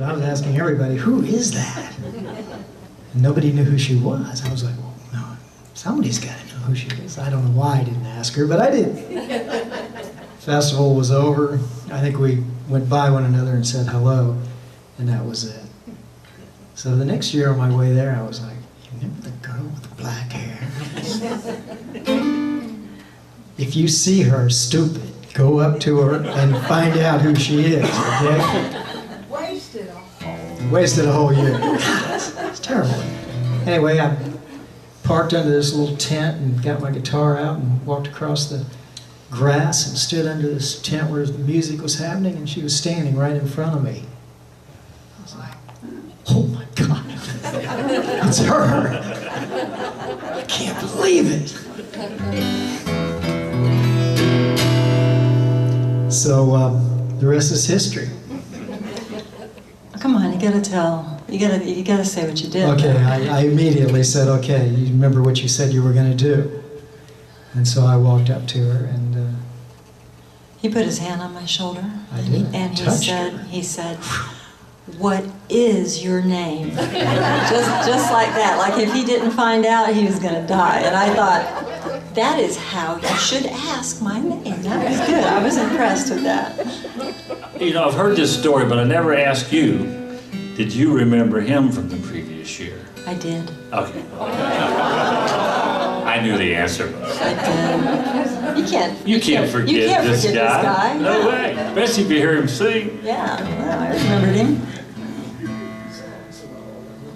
And I was asking everybody, who is that? And nobody knew who she was. I was like, well, no, somebody's got to know who she is. I don't know why I didn't ask her, but I did. Festival was over. I think we went by one another and said hello, and that was it. So the next year on my way there, I was like, you remember the girl with the black hair? If you see her stupid, go up to her and find out who she is, okay? Wasted a whole year. It's terrible. Anyway, I parked under this little tent and got my guitar out and walked across the grass and stood under this tent where the music was happening, and she was standing right in front of me. I was like, oh my God, it's her. I can't believe it. So the rest is history. Come on, you gotta tell. You gotta say what you did. Okay, I immediately said, okay, you remember what you said you were going to do. And so I walked up to her and... he put his hand on my shoulder. I did. And he said, what is your name? just like that. Like if he didn't find out, he was going to die. And I thought, that is how you should ask my name. That was good. I was impressed with that. You know, I've heard this story, but I never asked you, did you remember him from the previous year? I did. Okay. I knew the answer. I did. You can't forget this guy. No way. Especially if you hear him sing. Yeah, well, I remembered him.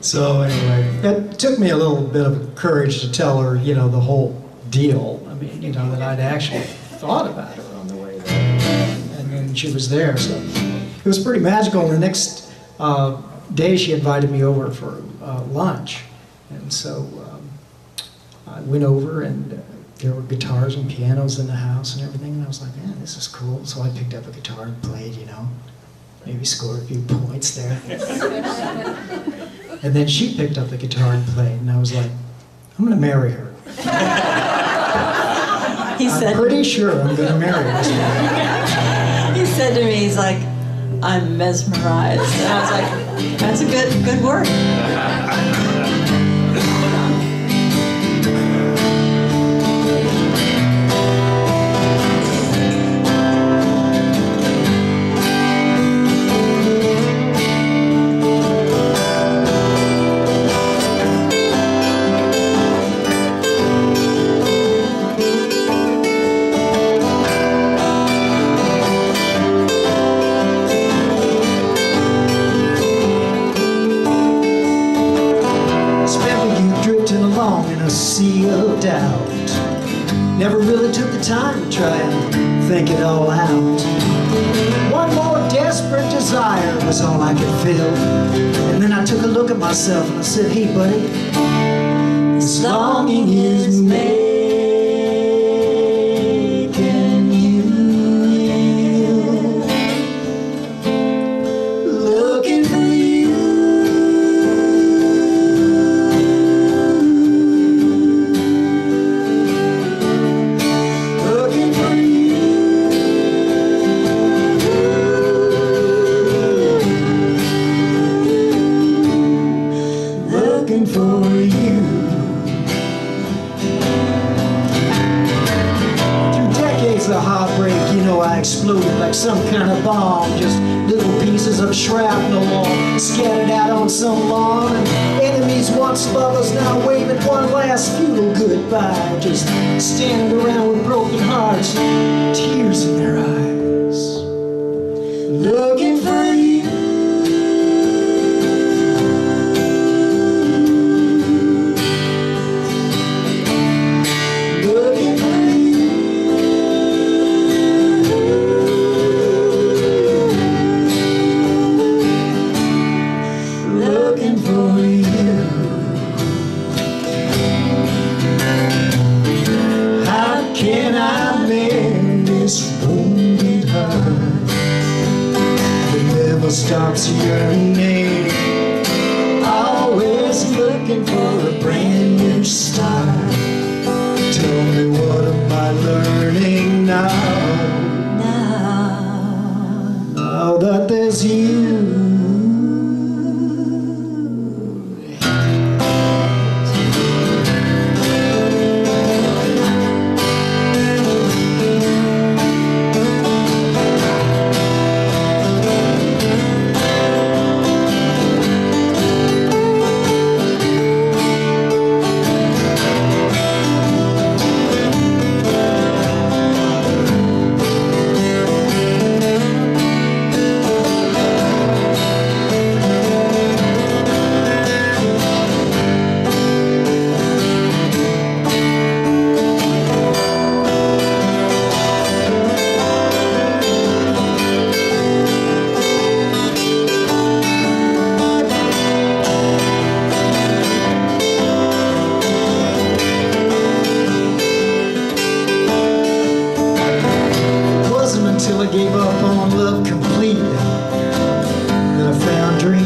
So anyway, it took me a little bit of courage to tell her, you know, the whole deal. I mean, you know, that I'd actually thought about her on the way there. And then she was there, so it was pretty magical. And the next day she invited me over for lunch. And so I went over and there were guitars and pianos in the house and everything. And I was like, man, this is cool. So I picked up a guitar and played, you know, maybe scored a few points there. And then she picked up the guitar and played. And I was like, I'm going to marry her. I'm pretty sure I'm going to marry her. He said to me, he's like, I'm mesmerized. And I was like, that's a good word. Never really took the time to try and think it all out. One more desperate desire was all I could feel. And then I took a look at myself and I said, hey buddy, this longing is making you ill. Looking for you. Exploded like some kind of bomb, just little pieces of shrapnel all scattered out on some lawn. And enemies once lovers now waving one last futile goodbye, just standing around with broken hearts, tears in their eyes, looking for you. Stops yearning, always looking for a brand new start. Tell me, what am I learning now? Now that there's you.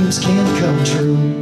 dreams can come true.